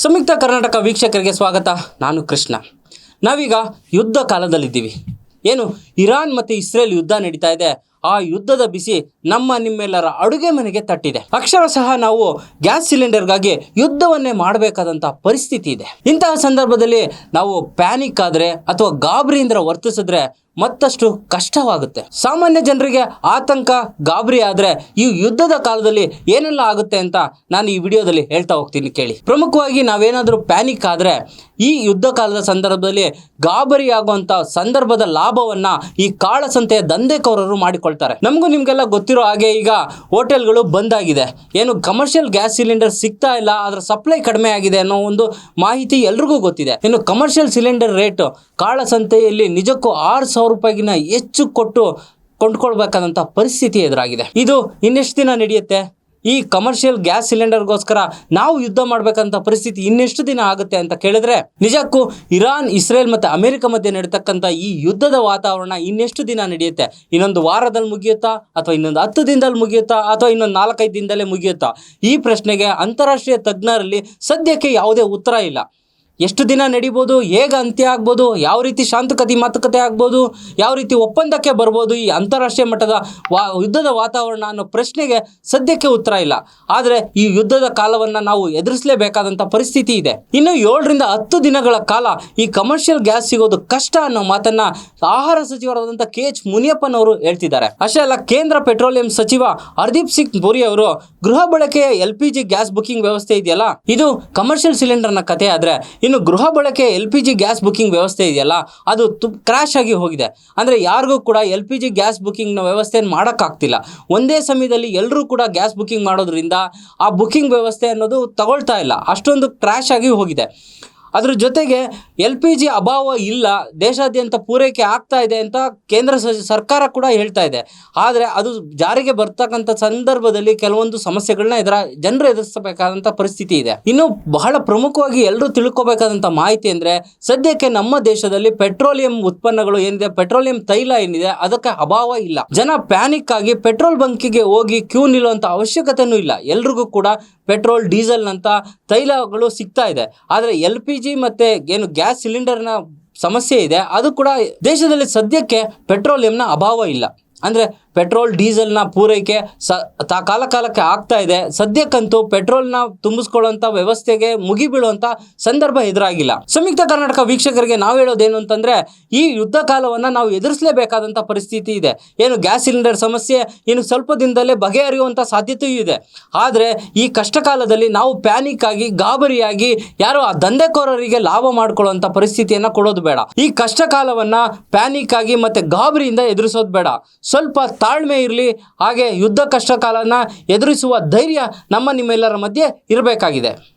ಸಂಯುಕ್ತ ಕರ್ನಾಟಕ ವೀಕ್ಷಕರಿಗೆ ಸ್ವಾಗತ. ನಾನು ಕೃಷ್ಣ. ನಾವೀಗ ಯುದ್ಧ ಕಾಲದಲ್ಲಿದ್ದೀವಿ. ಏನು ಇರಾನ್ ಮತ್ತು ಇಸ್ರೇಲ್ ಯುದ್ಧ ನಡೀತಾ ಇದೆ. ಆ ಯುದ್ಧದ ಬಿಸಿ ನಿಮ್ಮೆಲ್ಲರ ಅಡುಗೆ ಮನೆಗೆ ತಟ್ಟಿದೆ. ಅಕ್ಷರಶಃ ನಾವು ಗ್ಯಾಸ್ ಸಿಲಿಂಡರ್ಗಾಗಿ ಯುದ್ಧವನ್ನೇ ಮಾಡಬೇಕಾದಂಥ ಪರಿಸ್ಥಿತಿ ಇದೆ. ಇಂತಹ ಸಂದರ್ಭದಲ್ಲಿ ನಾವು ಪ್ಯಾನಿಕ್ ಆದರೆ ಅಥವಾ ಗಾಬರಿಯಿಂದ ವರ್ತಿಸಿದ್ರೆ ಮತ್ತಷ್ಟು ಕಷ್ಟವಾಗುತ್ತೆ. ಸಾಮಾನ್ಯ ಜನರಿಗೆ ಆತಂಕ, ಗಾಬರಿ ಆದರೆ ಈ ಯುದ್ಧದ ಕಾಲದಲ್ಲಿ ಏನೆಲ್ಲ ಆಗುತ್ತೆ ಅಂತ ನಾನು ಈ ವಿಡಿಯೋದಲ್ಲಿ ಹೇಳ್ತಾ ಹೋಗ್ತೀನಿ, ಕೇಳಿ. ಪ್ರಮುಖವಾಗಿ ನಾವೇನಾದರೂ ಪ್ಯಾನಿಕ್ ಆದರೆ ಈ ಯುದ್ಧ ಕಾಲದ ಸಂದರ್ಭದಲ್ಲಿ ಗಾಬರಿ ಆಗುವಂಥ ಸಂದರ್ಭದ ಲಾಭವನ್ನ ಈ ಕಾಳಸಂತೆಯ ದಂಧೆಕೋರರು ಮಾಡಿಕೊಳ್ತಾರೆ. ನಮಗೂ ನಿಮಗೆಲ್ಲ ಗೊತ್ತಿರೋ ಹಾಗೆ ಈಗ ಹೋಟೆಲ್ಗಳು ಬಂದ್ ಆಗಿದೆ. ಏನು ಕಮರ್ಷಿಯಲ್ ಗ್ಯಾಸ್ ಸಿಲಿಂಡರ್ ಸಿಗ್ತಾ ಇಲ್ಲ, ಅದರ ಸಪ್ಲೈ ಕಡಿಮೆ ಆಗಿದೆ ಅನ್ನೋ ಒಂದು ಮಾಹಿತಿ ಎಲ್ರಿಗೂ ಗೊತ್ತಿದೆ. ಇನ್ನು ಕಮರ್ಷಿಯಲ್ ಸಿಲಿಂಡರ್ ರೇಟ್ ಕಾಳಸಂತೆಯಲ್ಲಿ ನಿಜಕ್ಕೂ 6,000 ರೂಪಾಯಿಗಿನ ಹೆಚ್ಚು ಕೊಟ್ಟು ಕೊಂಡ್ಕೊಳ್ಬೇಕಾದಂಥ ಪರಿಸ್ಥಿತಿ ಎದುರಾಗಿದೆ. ಇದು ಇನ್ನೆಷ್ಟು ದಿನ ನಡೆಯುತ್ತೆ? ಈ ಕಮರ್ಷಿಯಲ್ ಗ್ಯಾಸ್ ಸಿಲಿಂಡರ್ಗೋಸ್ಕರ ನಾವು ಯುದ್ಧ ಮಾಡಬೇಕಂತ ಪರಿಸ್ಥಿತಿ ಇನ್ನೆಷ್ಟು ದಿನ ಆಗುತ್ತೆ ಅಂತ ಕೇಳಿದ್ರೆ, ನಿಜಕ್ಕೂ ಇರಾನ್, ಇಸ್ರೇಲ್ ಮತ್ತು ಅಮೆರಿಕ ಮಧ್ಯೆ ನಡೀತಕ್ಕಂಥ ಈ ಯುದ್ಧದ ವಾತಾವರಣ ಇನ್ನೆಷ್ಟು ದಿನ ನಡೆಯುತ್ತೆ? ಇನ್ನೊಂದು ವಾರದಲ್ಲಿ ಮುಗಿಯುತ್ತಾ, ಅಥವಾ ಇನ್ನೊಂದು 10 ದಿನದಲ್ಲಿ ಮುಗಿಯುತ್ತಾ, ಅಥವಾ ಇನ್ನೊಂದು 4-5 ದಿನದಲ್ಲೇ ಮುಗಿಯುತ್ತಾ? ಈ ಪ್ರಶ್ನೆಗೆ ಅಂತಾರಾಷ್ಟ್ರೀಯ ತಜ್ಞರಲ್ಲಿ ಸದ್ಯಕ್ಕೆ ಯಾವುದೇ ಉತ್ತರ ಇಲ್ಲ. ಎಷ್ಟು ದಿನ ನಡೀಬೋದು, ಹೇಗೆ ಅಂತ್ಯ ಆಗ್ಬೋದು, ಯಾವ ರೀತಿ ಮಾತುಕತೆ ಆಗ್ಬೋದು, ಯಾವ ರೀತಿ ಒಪ್ಪಂದಕ್ಕೆ ಬರ್ಬೋದು ಈ ಅಂತಾರಾಷ್ಟ್ರೀಯ ಮಟ್ಟದ ಯುದ್ಧದ ವಾತಾವರಣ ಅನ್ನೋ ಪ್ರಶ್ನೆಗೆ ಸದ್ಯಕ್ಕೆ ಉತ್ತರ ಇಲ್ಲ. ಆದರೆ ಈ ಯುದ್ಧದ ಕಾಲವನ್ನು ನಾವು ಎದುರಿಸಲೇಬೇಕಾದಂಥ ಪರಿಸ್ಥಿತಿ ಇದೆ. ಇನ್ನು 7ರಿಂದ 10 ದಿನಗಳ ಕಾಲ ಈ ಕಮರ್ಷಿಯಲ್ ಗ್ಯಾಸ್ ಸಿಗೋದು ಕಷ್ಟ ಅನ್ನೋ ಮಾತನ್ನ ಆಹಾರ ಸಚಿವರಾದಂಥ KH ಮುನಿಯಪ್ಪನವರು ಹೇಳ್ತಿದ್ದಾರೆ. ಅಷ್ಟೇ ಅಲ್ಲ, ಕೇಂದ್ರ ಪೆಟ್ರೋಲಿಯಂ ಸಚಿವ ಹರ್ದೀಪ್ ಸಿಂಗ್ ಪುರಿ ಅವರು ಗೃಹ ಬಳಕೆಯ LPG ಗ್ಯಾಸ್ ಬುಕಿಂಗ್ ವ್ಯವಸ್ಥೆ ಇದೆಯಲ್ಲ, ಇದು ಕಮರ್ಷಿಯಲ್ ಸಿಲಿಂಡರ್ನ ಕಥೆ. ಆದರೆ ಇನ್ನು ಗೃಹ ಬಳಕೆ LPG ಗ್ಯಾಸ್ ಬುಕಿಂಗ್ ವ್ಯವಸ್ಥೆ ಇದೆಯಲ್ಲ, ಅದು ಕ್ರ್ಯಾಶ್ ಆಗಿ ಹೋಗಿದೆ. ಅಂದರೆ ಯಾರಿಗೂ ಕೂಡ LPG ಗ್ಯಾಸ್ ಬುಕಿಂಗ್ನ ವ್ಯವಸ್ಥೆಯನ್ನು ಮಾಡೋಕ್ಕಾಗ್ತಿಲ್ಲ. ಒಂದೇ ಸಮಯದಲ್ಲಿ ಎಲ್ಲರೂ ಕೂಡ ಗ್ಯಾಸ್ ಬುಕಿಂಗ್ ಮಾಡೋದ್ರಿಂದ ಆ ಬುಕಿಂಗ್ ವ್ಯವಸ್ಥೆ ಅನ್ನೋದು ತಗೊಳ್ತಾ ಇಲ್ಲ, ಅಷ್ಟೊಂದು ಕ್ರ್ಯಾಶ್ ಆಗಿ ಹೋಗಿದೆ. ಅದ್ರ ಜೊತೆಗೆ LPG ಅಭಾವ ಇಲ್ಲ, ದೇಶಾದ್ಯಂತ ಪೂರೈಕೆ ಆಗ್ತಾ ಇದೆ ಅಂತ ಕೇಂದ್ರ ಸರ್ಕಾರ ಕೂಡ ಹೇಳ್ತಾ ಇದೆ. ಆದರೆ ಅದು ಜಾರಿಗೆ ಬರ್ತಕ್ಕಂಥ ಸಂದರ್ಭದಲ್ಲಿ ಕೆಲವೊಂದು ಸಮಸ್ಯೆಗಳನ್ನ ಜನರು ಎದುರಿಸಬೇಕಾದಂಥ ಪರಿಸ್ಥಿತಿ ಇದೆ. ಇನ್ನು ಬಹಳ ಪ್ರಮುಖವಾಗಿ ಎಲ್ಲರೂ ತಿಳ್ಕೊಬೇಕಾದಂಥ ಮಾಹಿತಿ ಅಂದರೆ, ಸದ್ಯಕ್ಕೆ ನಮ್ಮ ದೇಶದಲ್ಲಿ ಪೆಟ್ರೋಲಿಯಂ ಉತ್ಪನ್ನಗಳು ಏನಿದೆ, ಪೆಟ್ರೋಲಿಯಂ ತೈಲ ಏನಿದೆ, ಅದಕ್ಕೆ ಅಭಾವ ಇಲ್ಲ. ಜನ ಪ್ಯಾನಿಕ್ ಆಗಿ ಪೆಟ್ರೋಲ್ ಬಂಕಿಗೆ ಹೋಗಿ ಕ್ಯೂ ನಿಲ್ಲುವಂಥ ಅವಶ್ಯಕತೆನೂ ಇಲ್ಲ. ಎಲ್ರಿಗೂ ಕೂಡ ಪೆಟ್ರೋಲ್, ಡೀಸೆಲ್ನಂಥ ತೈಲಗಳು ಸಿಗ್ತಾ ಇದೆ. ಆದರೆ LPG ಮತ್ತೆ ಏನು ಗ್ಯಾಸ್ ಸಿಲಿಂಡರ್ನ ಸಮಸ್ಯೆ ಇದೆ, ಅದು ಕೂಡ ದೇಶದಲ್ಲಿ ಸದ್ಯಕ್ಕೆ ಪೆಟ್ರೋಲಿಯಂನ ಅಭಾವ ಇಲ್ಲ. ಅಂದರೆ ಪೆಟ್ರೋಲ್, ಡೀಸೆಲ್ನ ಪೂರೈಕೆ ಕಾಲಕ್ಕೆ ಆಗ್ತಾ ಇದೆ. ಸದ್ಯಕ್ಕಂತೂ ಪೆಟ್ರೋಲ್ನ ತುಂಬಿಸ್ಕೊಳ್ಳುವಂಥ ವ್ಯವಸ್ಥೆಗೆ ಮುಗಿಬೀಳುವಂಥ ಸಂದರ್ಭ ಎದುರಾಗಿಲ್ಲ. ಸಂಯುಕ್ತ ಕರ್ನಾಟಕ ವೀಕ್ಷಕರಿಗೆ ನಾವು ಹೇಳೋದೇನು ಅಂತಂದರೆ, ಈ ಯುದ್ಧ ಕಾಲವನ್ನು ನಾವು ಎದುರಿಸಲೇಬೇಕಾದಂಥ ಪರಿಸ್ಥಿತಿ ಇದೆ. ಏನು ಗ್ಯಾಸ್ ಸಿಲಿಂಡರ್ ಸಮಸ್ಯೆ ಇನ್ನು ಸ್ವಲ್ಪ ದಿನದಲ್ಲೇ ಬಗೆಹರಿಯುವಂಥ ಸಾಧ್ಯತೆಯೂ ಇದೆ. ಆದರೆ ಈ ಕಷ್ಟ ಕಾಲದಲ್ಲಿ ನಾವು ಪ್ಯಾನಿಕ್ ಆಗಿ, ಗಾಬರಿಯಾಗಿ ಯಾರೋ ಆ ದಂಧೆಕೋರರಿಗೆ ಲಾಭ ಮಾಡಿಕೊಳ್ಳುವಂಥ ಪರಿಸ್ಥಿತಿಯನ್ನು ಕೊಡೋದು ಬೇಡ. ಈ ಕಷ್ಟ ಕಾಲವನ್ನು ಪ್ಯಾನಿಕ್ ಆಗಿ ಮತ್ತು ಗಾಬರಿಯಿಂದ ಎದುರಿಸೋದು ಬೇಡ. ಸ್ವಲ್ಪ ತಾಳ್ಮೆ ಇರಲಿ. ಹಾಗೆ ಯುದ್ಧ ಕಷ್ಟ ಕಾಲನ ಎದುರಿಸುವ ಧೈರ್ಯ ನಿಮ್ಮೆಲ್ಲರ ಮಧ್ಯೆ ಇರಬೇಕಾಗಿದೆ.